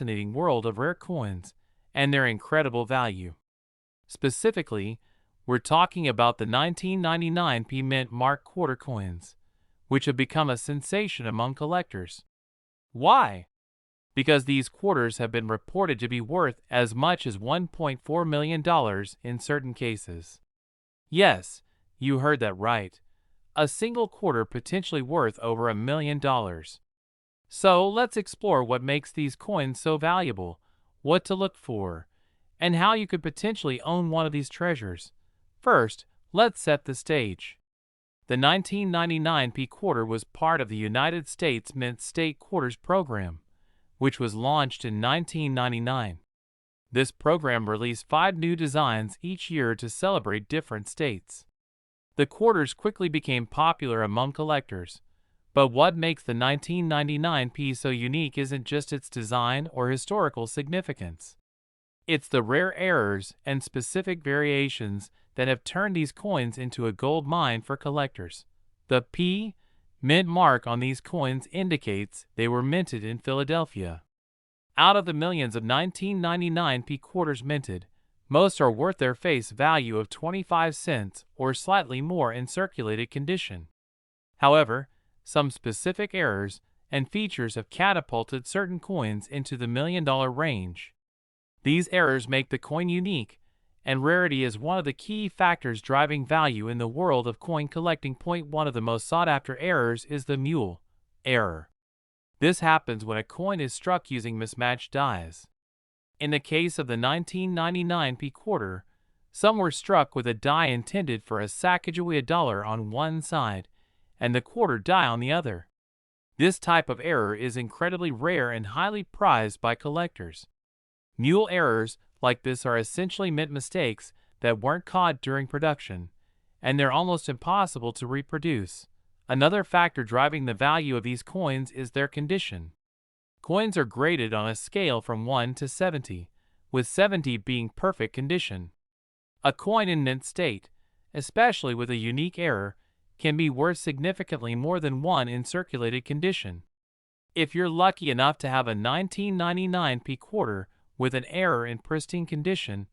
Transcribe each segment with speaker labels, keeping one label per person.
Speaker 1: fascinating world of rare coins and their incredible value. Specifically, we're talking about the 1999p Mint Mark quarter coins, which have become a sensation among collectors. Why? Because these quarters have been reported to be worth as much as $1.4 million in certain cases. Yes, you heard that right. A single quarter potentially worth over $1 million. So let's explore what makes these coins so valuable, what to look for, and how you could potentially own one of these treasures. First, let's set the stage. The 1999p quarter was part of the United States Mint State Quarters program, which was launched in 1999. This program released 5 new designs each year to celebrate different states. The quarters quickly became popular among collectors, but what makes the 1999p so unique isn't just its design or historical significance. It's the rare errors and specific variations that have turned these coins into a gold mine for collectors. The P Mint mark on these coins indicates they were minted in Philadelphia. Out of the millions of 1999p quarters minted, most are worth their face value of 25 cents or slightly more in circulated condition. However, some specific errors and features have catapulted certain coins into the $1 million range. These errors make the coin unique, and rarity is one of the key factors driving value in the world of coin collecting. One of the most sought-after errors is the mule error. This happens when a coin is struck using mismatched dies. In the case of the 1999p quarter, some were struck with a die intended for a Sacagawea dollar on one side and the quarter die on the other. This type of error is incredibly rare and highly prized by collectors. Mule errors like this are essentially mint mistakes that weren't caught during production, and they're almost impossible to reproduce. Another factor driving the value of these coins is their condition. Coins are graded on a scale from 1 to 70, with 70 being perfect condition. A coin in mint state, especially with a unique error, can be worth significantly more than one in circulated condition. If you're lucky enough to have a 1999p quarter with an error in pristine condition,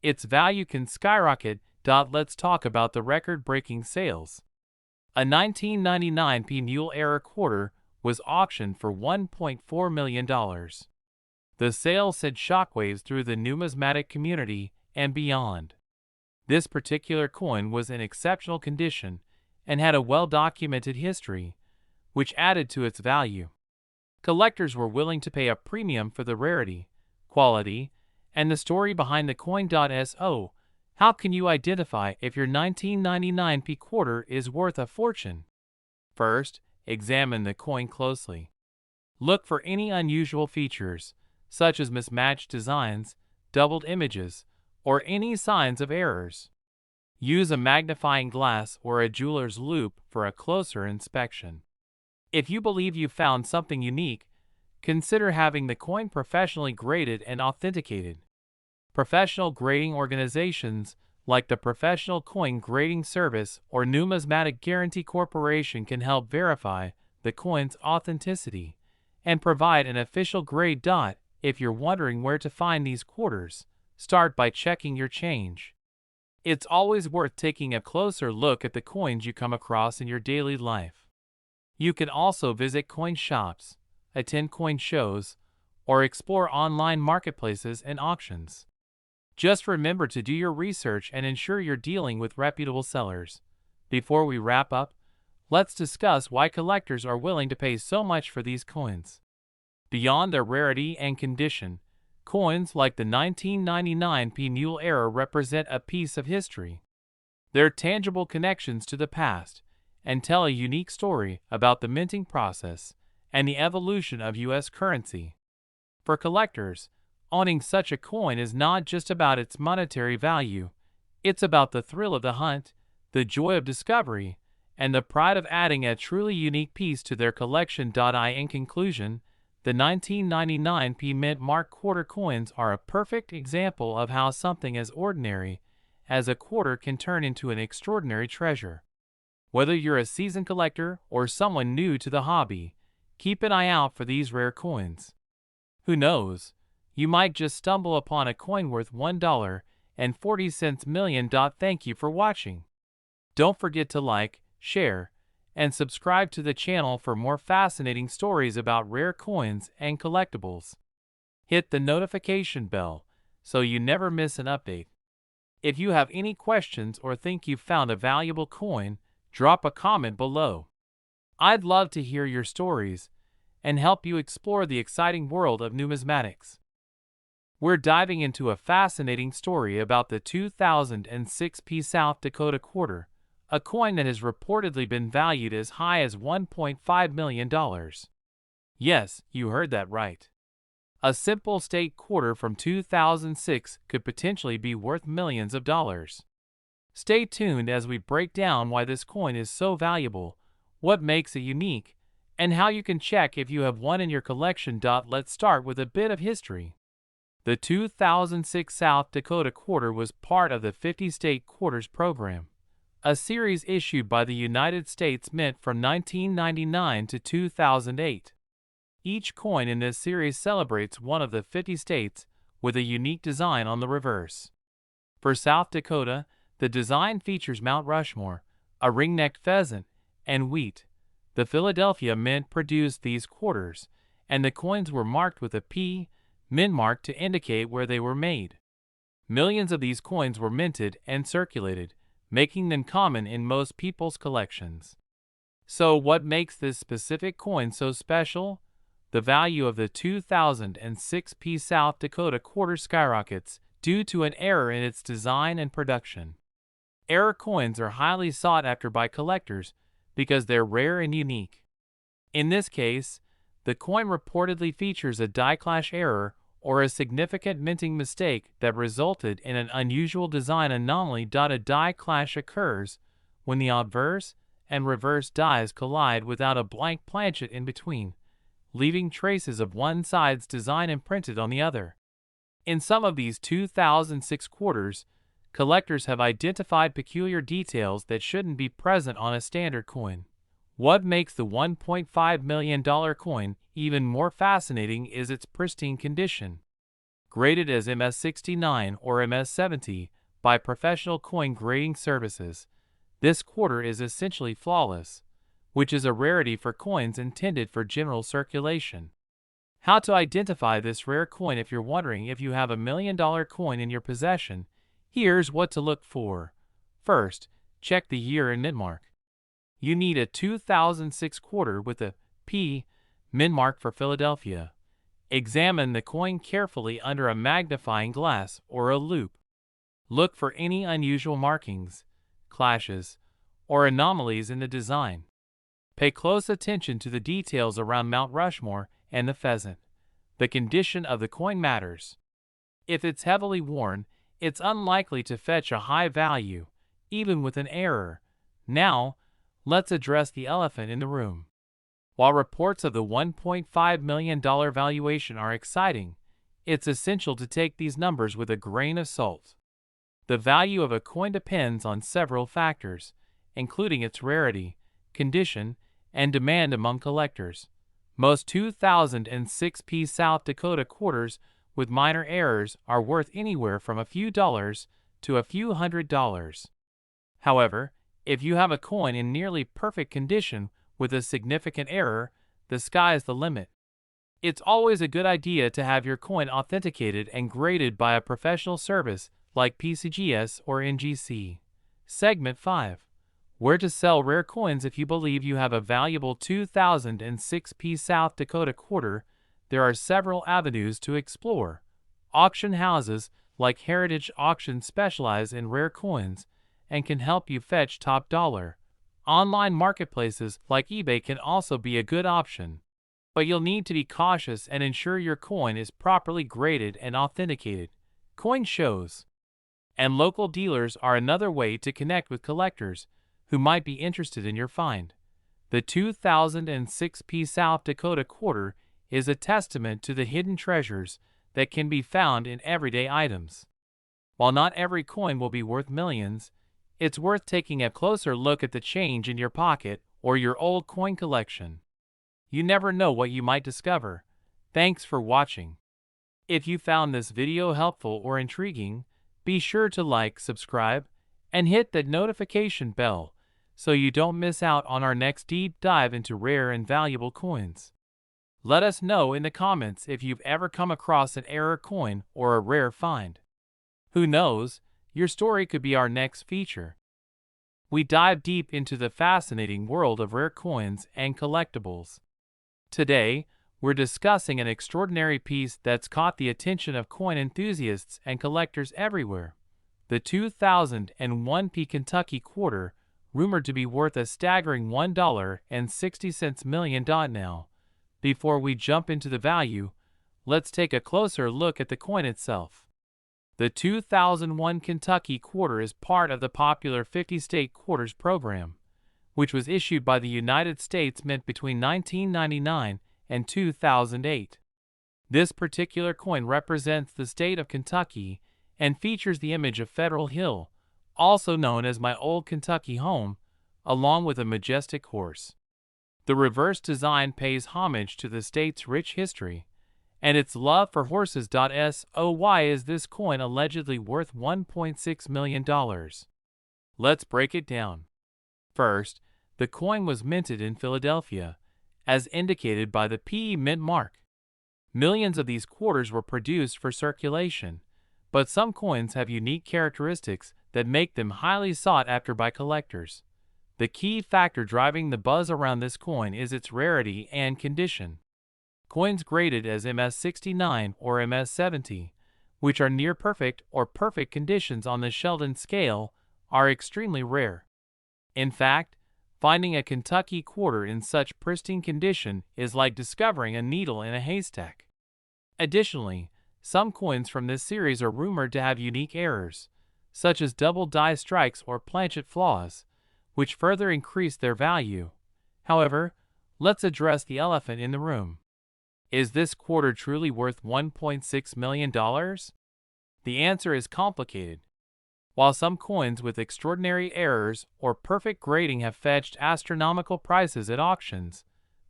Speaker 1: its value can skyrocket. Let's talk about the record-breaking sales. A 1999p mule error quarter was auctioned for $1.4 million. The sale sent shockwaves through the numismatic community and beyond. This particular coin was in exceptional condition and had a well-documented history, which added to its value. Collectors were willing to pay a premium for the rarity, quality, and the story behind the coin. So, how can you identify if your 1999p quarter is worth a fortune? First, examine the coin closely. Look for any unusual features, such as mismatched designs, doubled images, or any signs of errors. Use a magnifying glass or a jeweler's loupe for a closer inspection. If you believe you found something unique, consider having the coin professionally graded and authenticated. Professional grading organizations like the Professional Coin Grading Service or Numismatic Guarantee Corporation can help verify the coin's authenticity and provide an official grade. If you're wondering where to find these quarters, start by checking your change. It's always worth taking a closer look at the coins you come across in your daily life. You can also visit coin shops, attend coin shows, or explore online marketplaces and auctions. Just remember to do your research and ensure you're dealing with reputable sellers. Before we wrap up, let's discuss why collectors are willing to pay so much for these coins. Beyond their rarity and condition, coins like the 1999p mule error represent a piece of history. They're tangible connections to the past and tell a unique story about the minting process and the evolution of U.S. currency. For collectors, owning such a coin is not just about its monetary value, it's about the thrill of the hunt, the joy of discovery, and the pride of adding a truly unique piece to their collection. In conclusion, the 1999p Mint Mark quarter coins are a perfect example of how something as ordinary as a quarter can turn into an extraordinary treasure. Whether you're a seasoned collector or someone new to the hobby, keep an eye out for these rare coins. Who knows? You might just stumble upon a coin worth $1.40 million. Thank you for watching. Don't forget to like, share, and subscribe to the channel for more fascinating stories about rare coins and collectibles. Hit the notification bell so you never miss an update. If you have any questions or think you've found a valuable coin, drop a comment below. I'd love to hear your stories and help you explore the exciting world of numismatics. We're diving into a fascinating story about the 2006 South Dakota quarter, a coin that has reportedly been valued as high as $1.5 million. Yes, you heard that right. A simple state quarter from 2006 could potentially be worth millions of dollars. Stay tuned as we break down why this coin is so valuable, what makes it unique, and how you can check if you have one in your collection. Let's start with a bit of history. The 2006 South Dakota quarter was part of the 50 State Quarters program, a series issued by the United States Mint from 1999 to 2008. Each coin in this series celebrates one of the 50 states with a unique design on the reverse. For South Dakota, the design features Mount Rushmore, a ring-necked pheasant, and wheat. The Philadelphia Mint produced these quarters, and the coins were marked with a P mint mark to indicate where they were made. Millions of these coins were minted and circulated, making them common in most people's collections. So what makes this specific coin so special? The value of the 2006 South Dakota quarter skyrockets due to an error in its design and production. Error coins are highly sought after by collectors because they're rare and unique. In this case, the coin reportedly features a die clash error or a significant minting mistake that resulted in an unusual design anomaly. A die clash occurs when the obverse and reverse dies collide without a blank planchet in between, leaving traces of one side's design imprinted on the other. In some of these 2006 quarters, collectors have identified peculiar details that shouldn't be present on a standard coin. What makes the $1.5 million coin even more fascinating is its pristine condition. Graded as MS69 or MS70 by Professional Coin Grading Services, this quarter is essentially flawless, which is a rarity for coins intended for general circulation. How to identify this rare coin? If you're wondering if you have $1 million coin in your possession, here's what to look for. First, check the year and mint mark. You need a 2006 quarter with a P mint mark for Philadelphia. Examine the coin carefully under a magnifying glass or a loupe. Look for any unusual markings, clashes, or anomalies in the design. Pay close attention to the details around Mount Rushmore and the pheasant. The condition of the coin matters. If it's heavily worn, it's unlikely to fetch a high value, even with an error. Now, let's address the elephant in the room. While reports of the $1.5 million valuation are exciting, it's essential to take these numbers with a grain of salt. The value of a coin depends on several factors, including its rarity, condition, and demand among collectors. Most 2006 South Dakota quarters with minor errors are worth anywhere from a few dollars to a few $100s. However, if you have a coin in nearly perfect condition with a significant error, the sky's the limit. It's always a good idea to have your coin authenticated and graded by a professional service like PCGS or NGC. Segment 5. Where to sell rare coins. If you believe you have a valuable 2006 South Dakota quarter, there are several avenues to explore. Auction houses like Heritage Auctions specialize in rare coins and can help you fetch top dollar. Online marketplaces like eBay can also be a good option, but you'll need to be cautious and ensure your coin is properly graded and authenticated. Coin shows and local dealers are another way to connect with collectors who might be interested in your find. The 2006 South Dakota quarter is a testament to the hidden treasures that can be found in everyday items. While not every coin will be worth millions, it's worth taking a closer look at the change in your pocket or your old coin collection. You never know what you might discover. Thanks for watching. If you found this video helpful or intriguing, be sure to like, subscribe, and hit that notification bell so you don't miss out on our next deep dive into rare and valuable coins. Let us know in the comments if you've ever come across an rare coin or a rare find. Who knows, your story could be our next feature. We dive deep into the fascinating world of rare coins and collectibles. Today, we're discussing an extraordinary piece that's caught the attention of coin enthusiasts and collectors everywhere. The 2001 Kentucky quarter, rumored to be worth a staggering $1.60 million now. Before we jump into the value, let's take a closer look at the coin itself. The 2001 Kentucky quarter is part of the popular 50-state quarters program, which was issued by the United States Mint between 1999 and 2008. This particular coin represents the state of Kentucky and features the image of Federal Hill, also known as my old Kentucky home, along with a majestic horse. The reverse design pays homage to the state's rich history and its love for horses. So why is this coin allegedly worth $1.6 million? Let's break it down. First, the coin was minted in Philadelphia, as indicated by the PE mint mark. Millions of these quarters were produced for circulation, but some coins have unique characteristics that make them highly sought after by collectors. The key factor driving the buzz around this coin is its rarity and condition. Coins graded as MS69 or MS70, which are near perfect or perfect conditions on the Sheldon scale, are extremely rare. In fact, finding a Kentucky quarter in such pristine condition is like discovering a needle in a haystack. Additionally, some coins from this series are rumored to have unique errors, such as double die strikes or planchet flaws, which further increase their value. However, let's address the elephant in the room. Is this quarter truly worth $1.6 million? The answer is complicated. While some coins with extraordinary errors or perfect grading have fetched astronomical prices at auctions,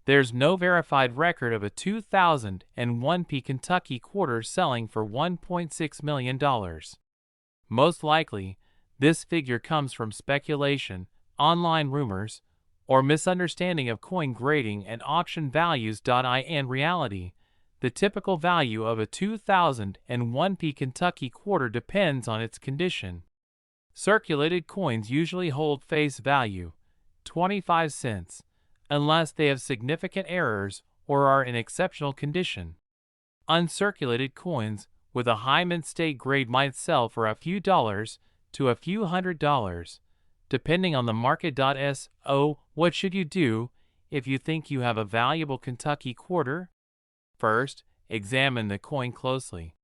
Speaker 1: there's no verified record of a 2001 Kentucky quarter selling for $1.6 million. Most likely, this figure comes from speculation, online rumors, or misunderstanding of coin grading and auction values. In reality, the typical value of a 2001 Kentucky quarter depends on its condition. Circulated coins usually hold face value, 25 cents, unless they have significant errors or are in exceptional condition. Uncirculated coins with a high mint state grade might sell for a few dollars to a few $100s, depending on the market. So, what should you do if you think you have a valuable Kentucky quarter? First, examine the coin closely.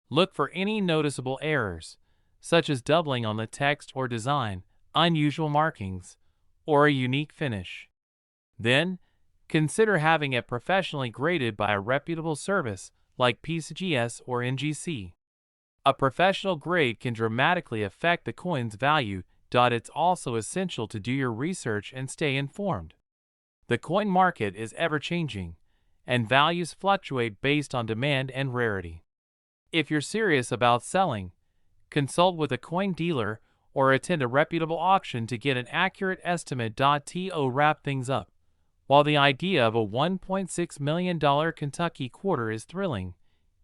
Speaker 1: Look for any noticeable errors, such as doubling on the text or design, unusual markings, or a unique finish. Then, consider having it professionally graded by a reputable service like PCGS or NGC. A professional grade can dramatically affect the coin's value. It's also essential to do your research and stay informed. The coin market is ever-changing, and values fluctuate based on demand and rarity. If you're serious about selling, consult with a coin dealer or attend a reputable auction to get an accurate estimate. To wrap things up, while the idea of a $1.6 million Kentucky quarter is thrilling,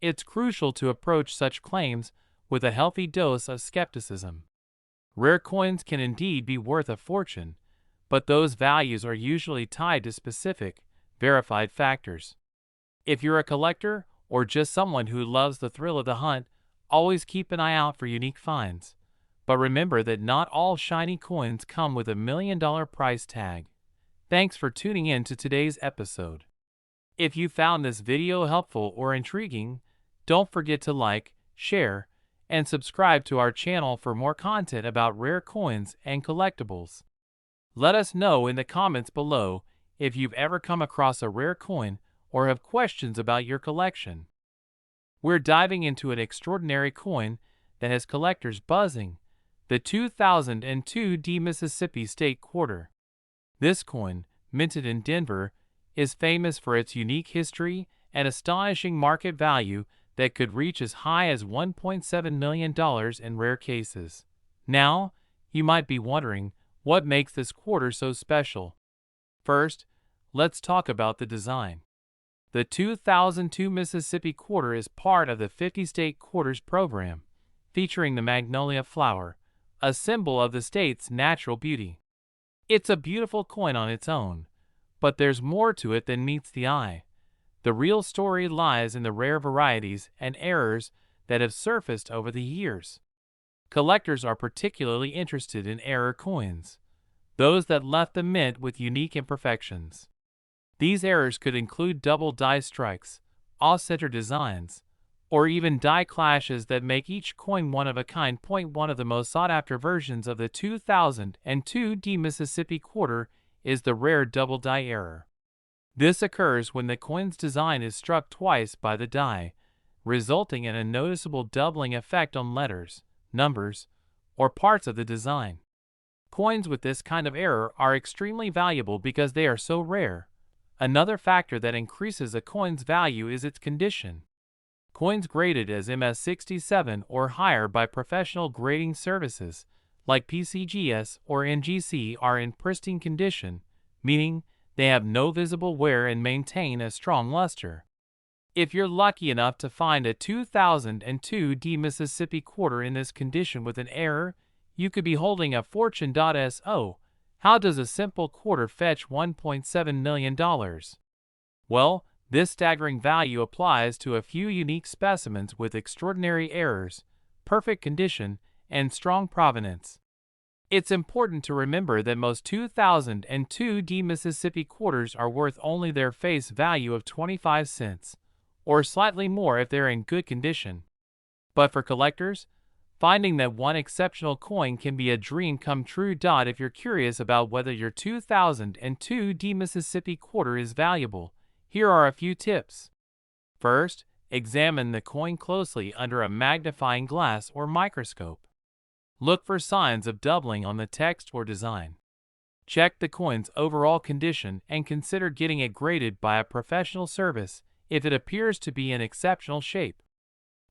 Speaker 1: it's crucial to approach such claims with a healthy dose of skepticism. Rare coins can indeed be worth a fortune, but those values are usually tied to specific, verified factors. If you're a collector or just someone who loves the thrill of the hunt, always keep an eye out for unique finds. But remember that not all shiny coins come with $1 million price tag. Thanks for tuning in to today's episode. If you found this video helpful or intriguing, don't forget to like, share, and subscribe to our channel for more content about rare coins and collectibles. Let us know in the comments below if you've ever come across a rare coin or have questions about your collection. We're diving into an extraordinary coin that has collectors buzzing, the 2002 Mississippi State Quarter. This coin, minted in Denver, is famous for its unique history an astonishing market value that could reach as high as $1.7 million in rare cases. Now, you might be wondering, what makes this quarter so special? First, let's talk about the design. The 2002 Mississippi quarter is part of the 50-state quarters program, featuring the magnolia flower, a symbol of the state's natural beauty. It's a beautiful coin on its own, but there's more to it than meets the eye. The real story lies in the rare varieties and errors that have surfaced over the years. Collectors are particularly interested in error coins, those that left the mint with unique imperfections. These errors could include double die strikes, off-center designs, or even die clashes that make each coin one of a kind. One of the most sought-after versions of the 2002 Mississippi quarter is the rare double die error. This occurs when the coin's design is struck twice by the die, resulting in a noticeable doubling effect on letters, numbers, or parts of the design. Coins with this kind of error are extremely valuable because they are so rare. Another factor that increases a coin's value is its condition. Coins graded as MS67 or higher by professional grading services, like PCGS or NGC, are in pristine condition, meaning they have no visible wear and maintain a strong luster. If you're lucky enough to find a 2002 Mississippi quarter in this condition with an error, you could be holding a fortune. So, how does a simple quarter fetch $1.7 million? Well, this staggering value applies to a few unique specimens with extraordinary errors, perfect condition, and strong provenance. It's important to remember that most 2002 Mississippi quarters are worth only their face value of 25 cents, or slightly more if they're in good condition. But for collectors, finding that one exceptional coin can be a dream come true. If you're curious about whether your 2002 Mississippi quarter is valuable, here are a few tips. First, examine the coin closely under a magnifying glass or microscope. Look for signs of doubling on the text or design. Check the coin's overall condition and consider getting it graded by a professional service if it appears to be in exceptional shape.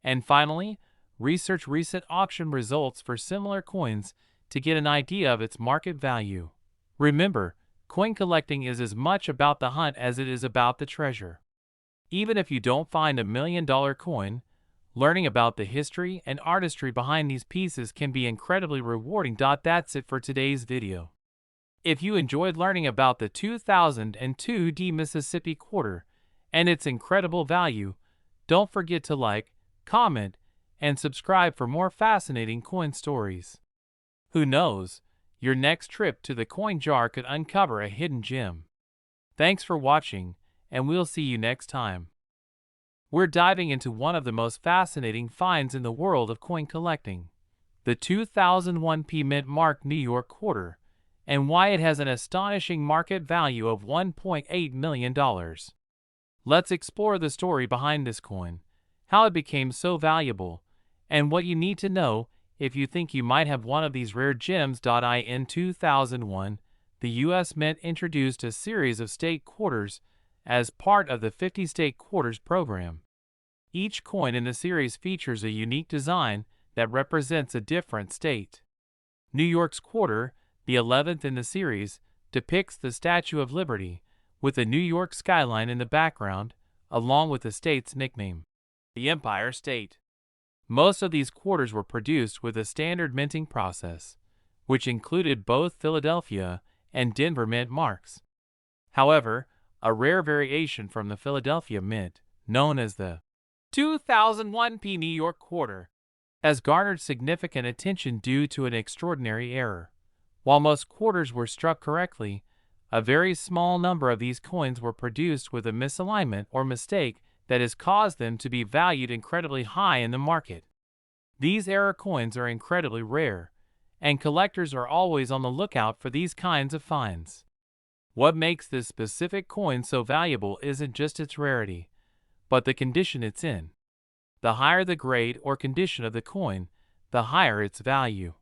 Speaker 1: And finally, research recent auction results for similar coins to get an idea of its market value. Remember, coin collecting is as much about the hunt as it is about the treasure. Even if you don't find $1 million coin, learning about the history and artistry behind these pieces can be incredibly rewarding. That's it for today's video. If you enjoyed learning about the 2002 Mississippi quarter and its incredible value, don't forget to like, comment, and subscribe for more fascinating coin stories. Who knows, your next trip to the coin jar could uncover a hidden gem. Thanks for watching, and we'll see you next time. We're diving into one of the most fascinating finds in the world of coin collecting, the 2001 Mint Mark New York quarter, and why it has an astonishing market value of $1.8 million. Let's explore the story behind this coin, how it became so valuable, and what you need to know if you think you might have one of these rare gems. In 2001, the U.S. Mint introduced a series of state quarters as part of the 50-state quarters program. Each coin in the series features a unique design that represents a different state. New York's quarter, the 11th in the series, depicts the Statue of Liberty, with the New York skyline in the background, along with the state's nickname, the Empire State. Most of these quarters were produced with a standard minting process, which included both Philadelphia and Denver mint marks. However, a rare variation from the Philadelphia Mint, known as the 2001 New York quarter, has garnered significant attention due to an extraordinary error. While most quarters were struck correctly, a very small number of these coins were produced with a misalignment or mistake that has caused them to be valued incredibly high in the market. These error coins are incredibly rare, and collectors are always on the lookout for these kinds of finds. What makes this specific coin so valuable isn't just its rarity, but the condition it's in. The higher the grade or condition of the coin, the higher its value.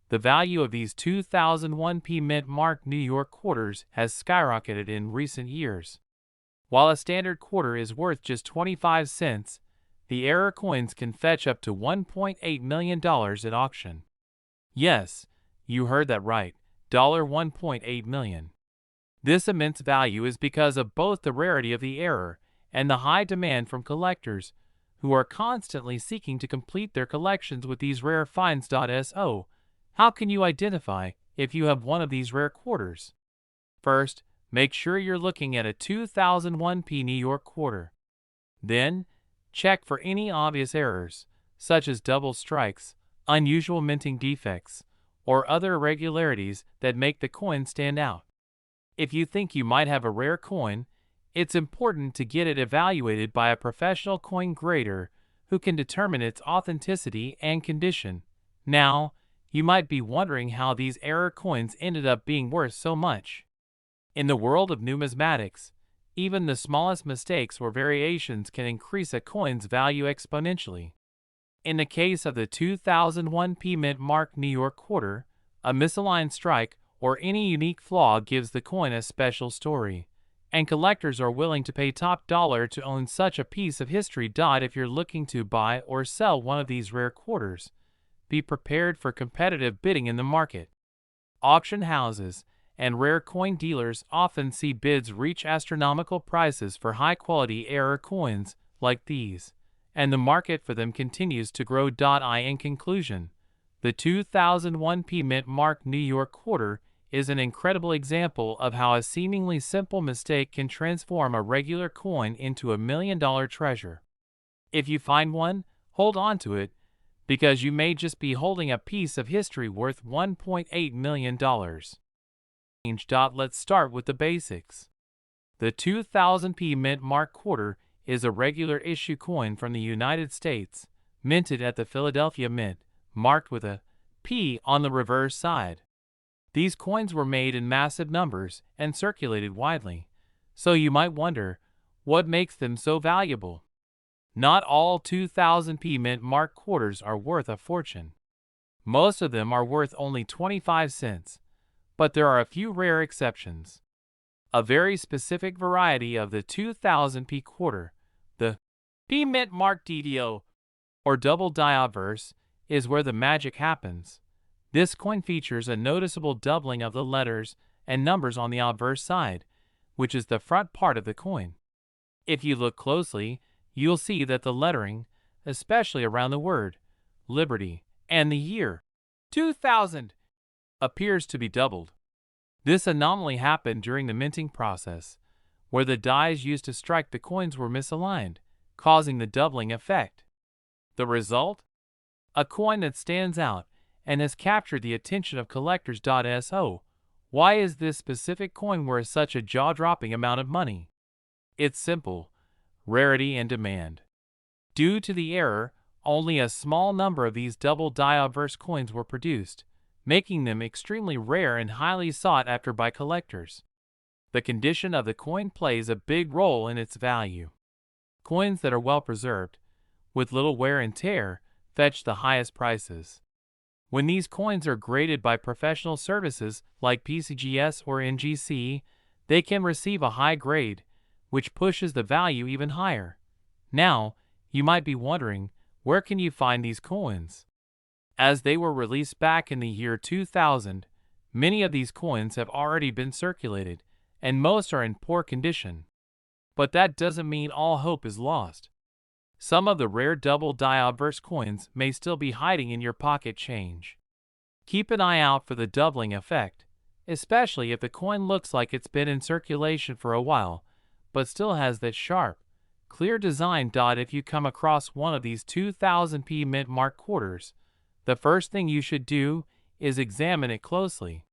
Speaker 1: The value of these 2001 Mint Mark New York quarters has skyrocketed in recent years. While a standard quarter is worth just 25 cents, the error coins can fetch up to $1.8 million at auction. Yes, you heard that right, $1.8 million. This immense value is because of both the rarity of the error and the high demand from collectors who are constantly seeking to complete their collections with these rare finds. So, how can you identify if you have one of these rare quarters? First, make sure you're looking at a 2001 New York quarter. Then, check for any obvious errors, such as double strikes, unusual minting defects, or other irregularities that make the coin stand out. If you think you might have a rare coin, it's important to get it evaluated by a professional coin grader who can determine its authenticity and condition. Now, you might be wondering how these error coins ended up being worth so much. In the world of numismatics, even the smallest mistakes or variations can increase a coin's value exponentially. In the case of the 2001 Mint Mark New York quarter, a misaligned strike or any unique flaw gives the coin a special story, and collectors are willing to pay top dollar to own such a piece of history. If you're looking to buy or sell one of these rare quarters, be prepared for competitive bidding in the market. Auction houses and rare coin dealers often see bids reach astronomical prices for high-quality error coins like these, and the market for them continues to grow. In conclusion, the 2001 Mint Mark New York quarter is an incredible example of how a seemingly simple mistake can transform a regular coin into a million-dollar treasure. If you find one, hold on to it, because you may just be holding a piece of history worth $1.8 million. Let's start with the basics. The 2000 Mint Mark quarter is a regular issue coin from the United States, minted at the Philadelphia Mint, marked with a P on the reverse side. These coins were made in massive numbers and circulated widely, so you might wonder, what makes them so valuable? Not all 2000 Mint Mark quarters are worth a fortune. Most of them are worth only 25 cents, but there are a few rare exceptions. A very specific variety of the 2000 quarter, the Mint Mark DDO, or double die obverse, is where the magic happens. This coin features a noticeable doubling of the letters and numbers on the obverse side, which is the front part of the coin. If you look closely, you'll see that the lettering, especially around the word Liberty and the year 2000, appears to be doubled. This anomaly happened during the minting process, where the dies used to strike the coins were misaligned, causing the doubling effect. The result? A coin that stands out and has captured the attention of collectors. So, why is this specific coin worth such a jaw-dropping amount of money? It's simple: rarity and demand. Due to the error, only a small number of these double die obverse coins were produced, making them extremely rare and highly sought after by collectors. The condition of the coin plays a big role in its value. Coins that are well preserved, with little wear and tear, fetch the highest prices. When these coins are graded by professional services like PCGS or NGC, they can receive a high grade, which pushes the value even higher. Now, you might be wondering, where can you find these coins? As they were released back in the year 2000, many of these coins have already been circulated, and most are in poor condition. But that doesn't mean all hope is lost. Some of the rare double die obverse coins may still be hiding in your pocket change. Keep an eye out for the doubling effect, especially if the coin looks like it's been in circulation for a while, but still has that sharp, clear design. If you come across one of these 2000 Mint Mark quarters, the first thing you should do is examine it closely.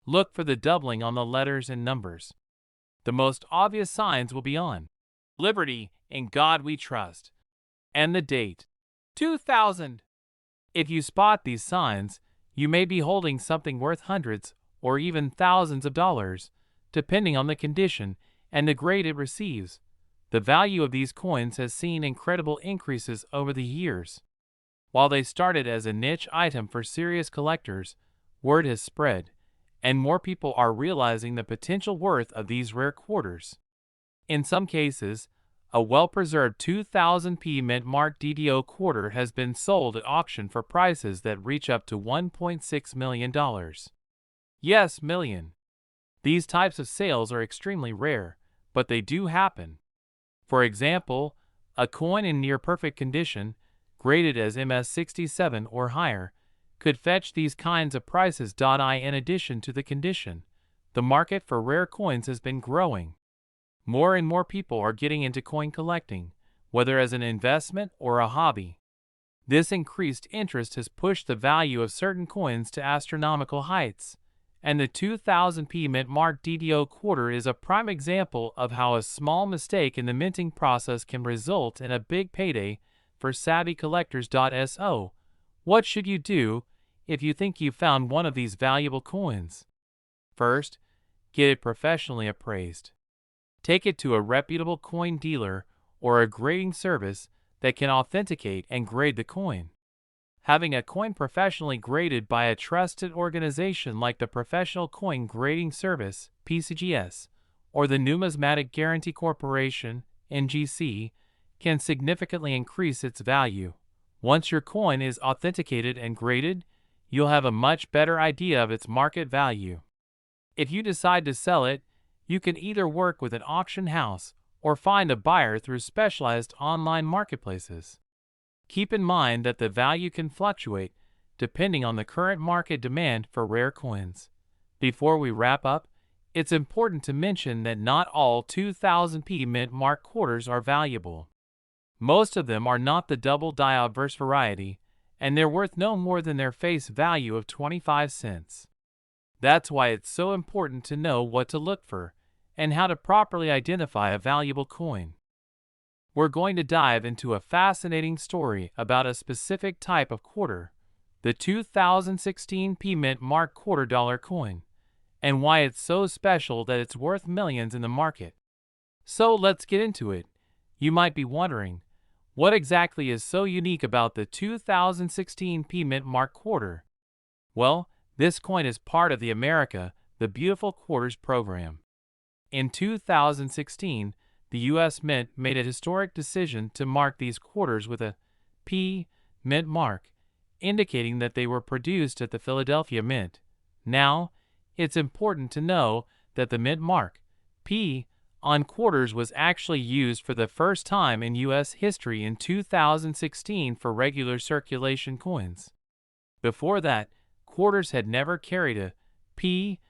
Speaker 1: Look for the doubling on the letters and numbers. The most obvious signs will be on Liberty, in God we trust, and the date 2000. If you spot these signs, you may be holding something worth hundreds or even thousands of dollars, depending on the condition and the grade it receives. The value of these coins has seen incredible increases over the years. While they started as a niche item for serious collectors, word has spread, and more people are realizing the potential worth of these rare quarters. In some cases, a well-preserved 2000p mint-marked DDO quarter has been sold at auction for prices that reach up to $1.6 million. Yes, million. These types of sales are extremely rare, but they do happen. For example, a coin in near-perfect condition, graded as MS67 or higher, could fetch these kinds of prices. In addition to the condition, the market for rare coins has been growing. More and more people are getting into coin collecting, whether as an investment or a hobby. This increased interest has pushed the value of certain coins to astronomical heights, and the 2000p mint-marked DDO quarter is a prime example of how a small mistake in the minting process can result in a big payday for savvy collectors. So, what should you do if you think you found one of these valuable coins? First, get it professionally appraised. Take it to a reputable coin dealer or a grading service that can authenticate and grade the coin. Having a coin professionally graded by a trusted organization like the Professional Coin Grading Service (PCGS) or the Numismatic Guarantee Corporation (NGC) can significantly increase its value. Once your coin is authenticated and graded, you'll have a much better idea of its market value. If you decide to sell it, you can either work with an auction house or find a buyer through specialized online marketplaces. Keep in mind that the value can fluctuate depending on the current market demand for rare coins. Before we wrap up, it's important to mention that not all 2000p mint-marked quarters are valuable. Most of them are not the double die obverse variety, and they're worth no more than their face value of 25 cents. That's why it's so important to know what to look for and how to properly identify a valuable coin. We're going to dive into a fascinating story about a specific type of quarter, the 2016p mint-marked $quarter coin, and why it's so special that it's worth millions in the market. So let's get into it. You might be wondering, what exactly is so unique about the 2016p mint-marked quarter? Well, this coin is part of the America, the Beautiful Quarters program. In 2016, the U.S. Mint made a historic decision to mark these quarters with a P mint mark, indicating that they were produced at the Philadelphia Mint. Now, it's important to know that the mint mark, P, on quarters was actually used for the first time in U.S. history in 2016 for regular circulation coins. Before that, quarters had never carried a P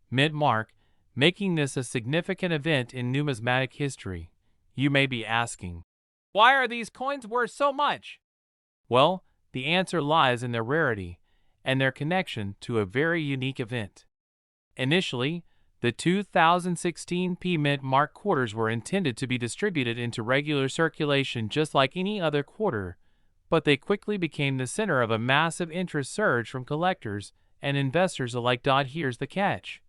Speaker 1: mint mark, making this a significant event in numismatic history. You may be asking, why are these coins worth so much? Well, the answer lies in their rarity and their connection to a very unique event. Initially, the 2016p mint-marked quarters were intended to be distributed into regular circulation just like any other quarter, but they quickly became the center of a massive interest surge from collectors and investors alike. Here's the catch.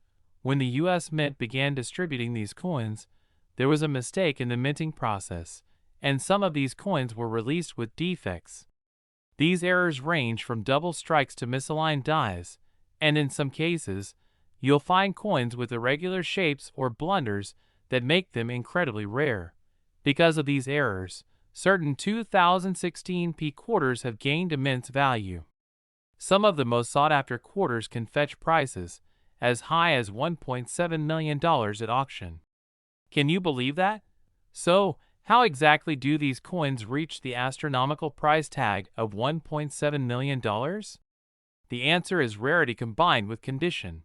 Speaker 1: When the U.S. Mint began distributing these coins, there was a mistake in the minting process, and some of these coins were released with defects. These errors range from double strikes to misaligned dies, and in some cases, you'll find coins with irregular shapes or blunders that make them incredibly rare. Because of these errors, certain 2016p quarters have gained immense value. Some of the most sought-after quarters can fetch prices as high as $1.7 million at auction. Can you believe that? So, how exactly do these coins reach the astronomical price tag of $1.7 million? The answer is rarity combined with condition.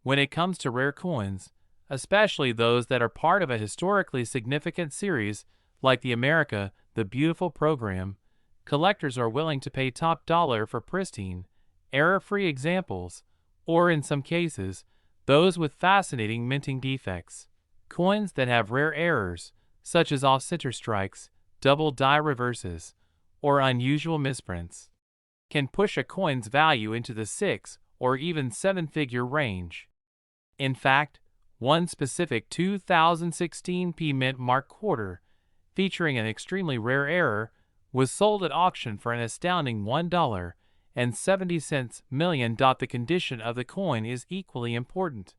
Speaker 1: When it comes to rare coins, especially those that are part of a historically significant series like the America, the Beautiful program, collectors are willing to pay top dollar for pristine, error-free examples, or in some cases, those with fascinating minting defects. Coins that have rare errors, such as off-center strikes, double die reverses, or unusual misprints, can push a coin's value into the 6 or even 7-figure range. In fact, one specific 2016p mint-marked quarter, featuring an extremely rare error, was sold at auction for an astounding $1.70 million. The condition of the coin is equally important.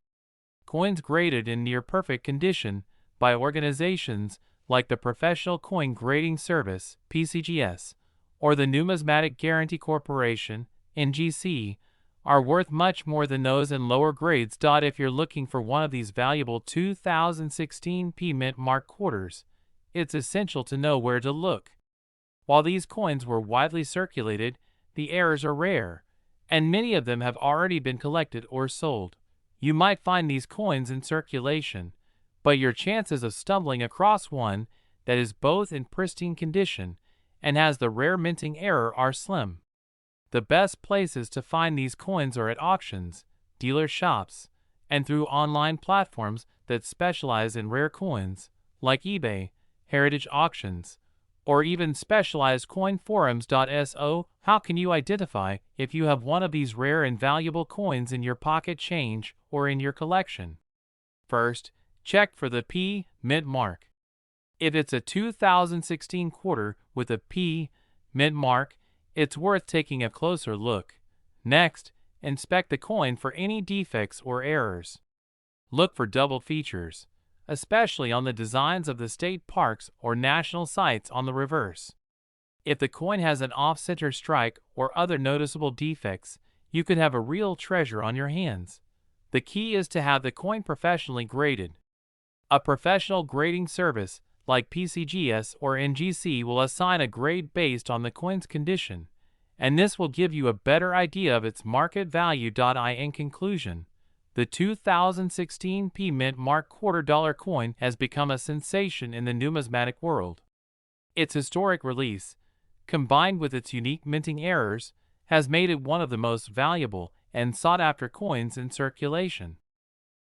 Speaker 1: Coins graded in near-perfect condition, by organizations like the Professional Coin Grading Service (PCGS) or the Numismatic Guarantee Corporation (NGC), are worth much more than those in lower grades. If you're looking for one of these valuable 2016 P Mint Mark quarters, it's essential to know where to look. While these coins were widely circulated, the errors are rare, and many of them have already been collected or sold. You might find these coins in circulation, but your chances of stumbling across one that is both in pristine condition and has the rare minting error are slim. The best places to find these coins are at auctions, dealer shops, and through online platforms that specialize in rare coins, like eBay, heritage auctions, or even specialized coin forums. So, how can you identify if you have one of these rare and valuable coins in your pocket change or in your collection? First, check for the P Mint mark. If it's a 2016 quarter with a P Mint mark, it's worth taking a closer look. Next, inspect the coin for any defects or errors. Look for double features, especially on the designs of the state parks or national sites on the reverse. If the coin has an off-center strike or other noticeable defects, you could have a real treasure on your hands. The key is to have the coin professionally graded. A professional grading service like PCGS or NGC will assign a grade based on the coin's condition, and this will give you a better idea of its market value. In conclusion, the 2016 P Mint Mark $quarter coin has become a sensation in the numismatic world. Its historic release, combined with its unique minting errors, has made it one of the most valuable and sought-after coins in circulation.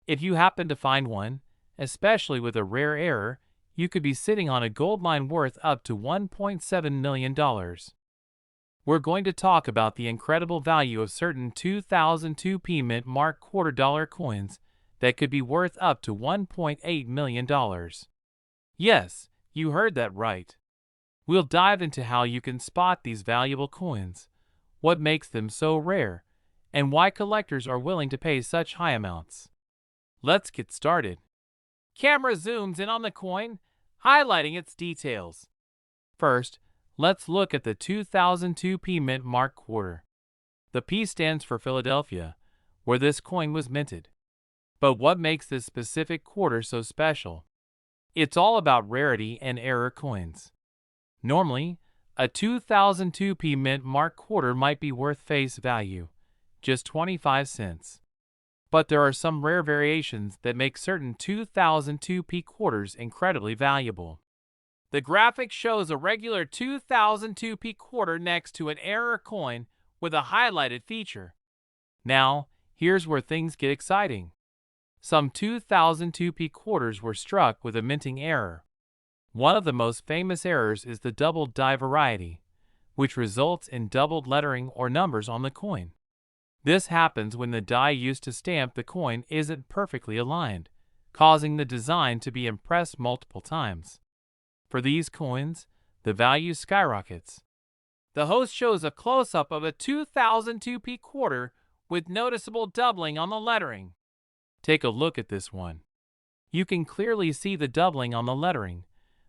Speaker 1: If you happen to find one, especially with a rare error, you could be sitting on a goldmine worth up to $1.7 million. We're going to talk about the incredible value of certain 2002 P Mint Mark $quarter coins that could be worth up to $1.8 million. Yes, you heard that right. We'll dive into how you can spot these valuable coins, what makes them so rare, and why collectors are willing to pay such high amounts. Let's get started. Camera zooms in on the coin, highlighting its details. First, let's look at the 2002 P Mint Mark quarter. The P stands for Philadelphia, where this coin was minted. But what makes this specific quarter so special? It's all about rarity and error coins. Normally, a 2002 P Mint Mark quarter might be worth face value, just 25 cents. But there are some rare variations that make certain 2002 P quarters incredibly valuable. The graphic shows a regular 2002 P quarter next to an error coin with a highlighted feature. Now, here's where things get exciting. Some 2002 P quarters were struck with a minting error. One of the most famous errors is the doubled die variety, which results in doubled lettering or numbers on the coin. This happens when the die used to stamp the coin isn't perfectly aligned, causing the design to be impressed multiple times. For these coins, the value skyrockets. The host shows a close-up of a 2002 P quarter with noticeable doubling on the lettering. Take a look at this one. You can clearly see the doubling on the lettering,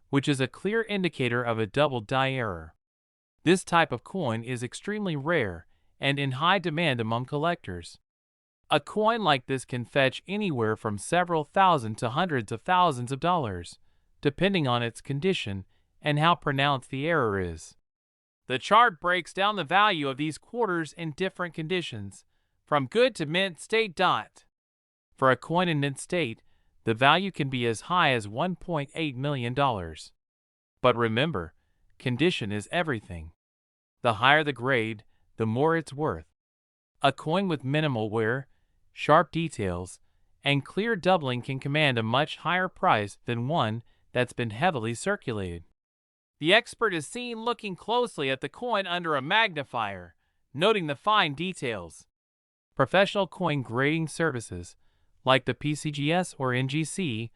Speaker 1: which is a clear indicator of a doubled die error. This type of coin is extremely rare and in high demand among collectors. A coin like this can fetch anywhere from several thousand to hundreds of thousands of dollars, depending on its condition and how pronounced the error is. The chart breaks down the value of these quarters in different conditions, from good to mint state. For a coin in mint state, the value can be as high as $1.8 million. But remember, condition is everything. The higher the grade, the more it's worth. A coin with minimal wear, sharp details, and clear doubling can command a much higher price than one that's been heavily circulated. The expert is seen looking closely at the coin under a magnifier, noting the fine details. Professional coin grading services, like the PCGS or NGC,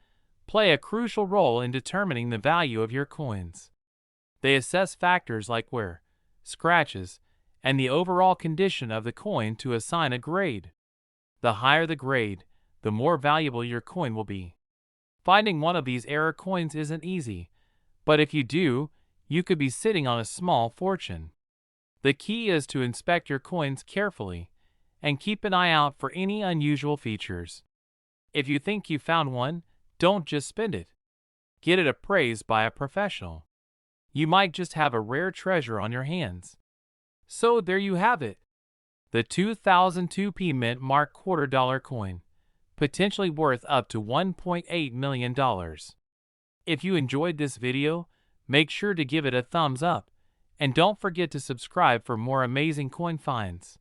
Speaker 1: play a crucial role in determining the value of your coins. They assess factors like wear, scratches, and the overall condition of the coin to assign a grade. The higher the grade, the more valuable your coin will be. Finding one of these error coins isn't easy, but if you do, you could be sitting on a small fortune. The key is to inspect your coins carefully and keep an eye out for any unusual features. If you think you found one, don't just spend it. Get it appraised by a professional. You might just have a rare treasure on your hands. So there you have it. The 2002 Mint Mark $quarter coin, potentially worth up to $1.8 million. If you enjoyed this video, make sure to give it a thumbs up, and don't forget to subscribe for more amazing coin finds.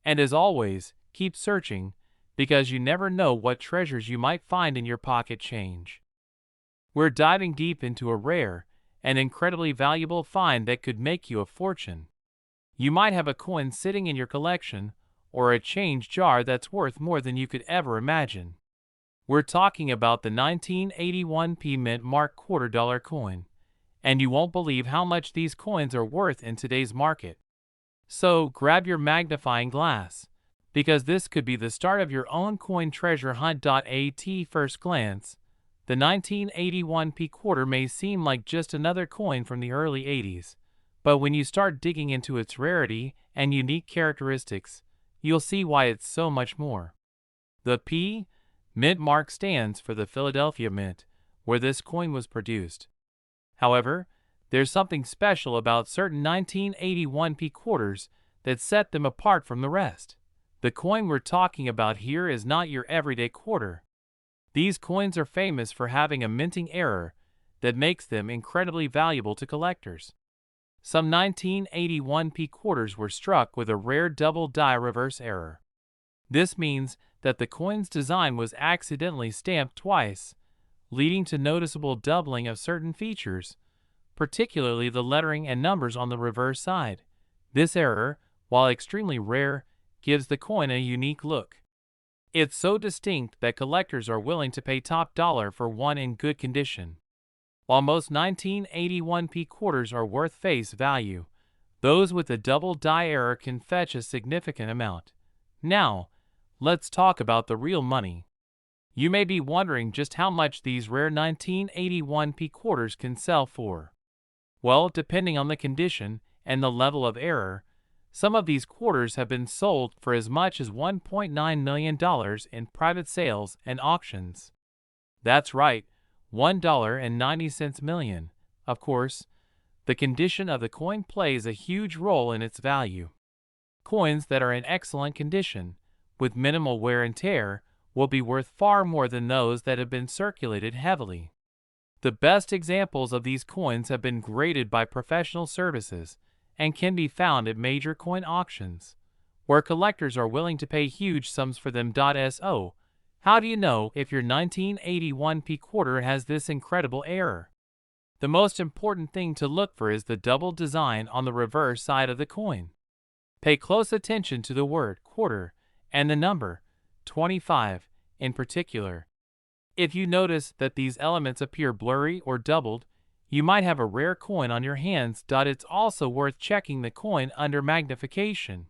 Speaker 1: And as always, keep searching, because you never know what treasures you might find in your pocket change. We're diving deep into a rare and incredibly valuable find that could make you a fortune. You might have a coin sitting in your collection, or a change jar that's worth more than you could ever imagine. We're talking about the 1981 Mint Mark $quarter coin, and you won't believe how much these coins are worth in today's market. So grab your magnifying glass, because this could be the start of your own coin treasure hunt. At first glance, the 1981 quarter may seem like just another coin from the early 80s, but when you start digging into its rarity and unique characteristics, you'll see why it's so much more. The P Mint mark stands for the Philadelphia Mint, where this coin was produced. However, there's something special about certain 1981 quarters that set them apart from the rest. The coin we're talking about here is not your everyday quarter. These coins are famous for having a minting error that makes them incredibly valuable to collectors. Some 1981 quarters were struck with a rare double die reverse error. This means that the coin's design was accidentally stamped twice, leading to noticeable doubling of certain features, particularly the lettering and numbers on the reverse side. This error, while extremely rare, gives the coin a unique look. It's so distinct that collectors are willing to pay top dollar for one in good condition. While most 1981 quarters are worth face value, those with a double die error can fetch a significant amount. Now, let's talk about the real money. You may be wondering just how much these rare 1981 quarters can sell for. Well, depending on the condition and the level of error, some of these quarters have been sold for as much as $1.9 million in private sales and auctions. That's right, $1.90 million. Of course, the condition of the coin plays a huge role in its value. Coins that are in excellent condition, with minimal wear and tear, will be worth far more than those that have been circulated heavily. The best examples of these coins have been graded by professional services and can be found at major coin auctions, where collectors are willing to pay huge sums for them. So, how do you know if your 1981 quarter has this incredible error? The most important thing to look for is the double design on the reverse side of the coin. Pay close attention to the word quarter and the number 25 in particular. If you notice that these elements appear blurry or doubled, you might have a rare coin on your hands. It's also worth checking the coin under magnification.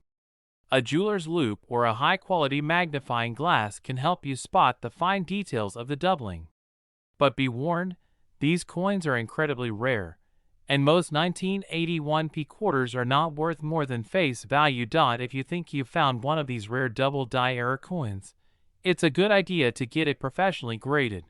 Speaker 1: A jeweler's loupe or a high-quality magnifying glass can help you spot the fine details of the doubling. But be warned, these coins are incredibly rare, and most 1981 quarters are not worth more than face value. If you think you've found one of these rare double die error coins, it's a good idea to get it professionally graded.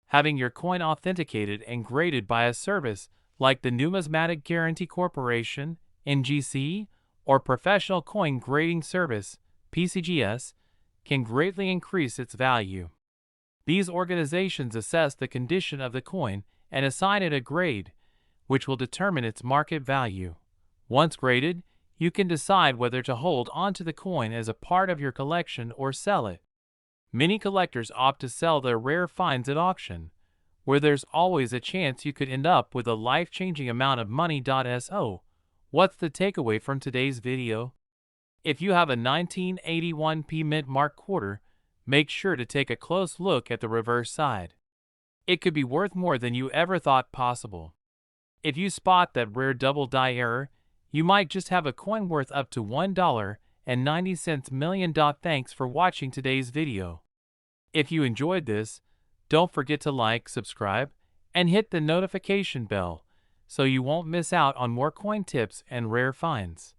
Speaker 1: Having your coin authenticated and graded by a service like the Numismatic Guarantee Corporation, NGC, or Professional Coin Grading Service, PCGS, can greatly increase its value. These organizations assess the condition of the coin and assign it a grade, which will determine its market value. Once graded, you can decide whether to hold onto the coin as a part of your collection or sell it. Many collectors opt to sell their rare finds at auction, where there's always a chance you could end up with a life-changing amount of money. So, what's the takeaway from today's video? If you have a 1981 Mint Mark quarter, make sure to take a close look at the reverse side. It could be worth more than you ever thought possible. If you spot that rare double die error, you might just have a coin worth up to $1.90 million. Thanks for watching today's video. If you enjoyed this, Don't forget to like, subscribe, and hit the notification bell so you won't miss out on more coin tips and rare finds.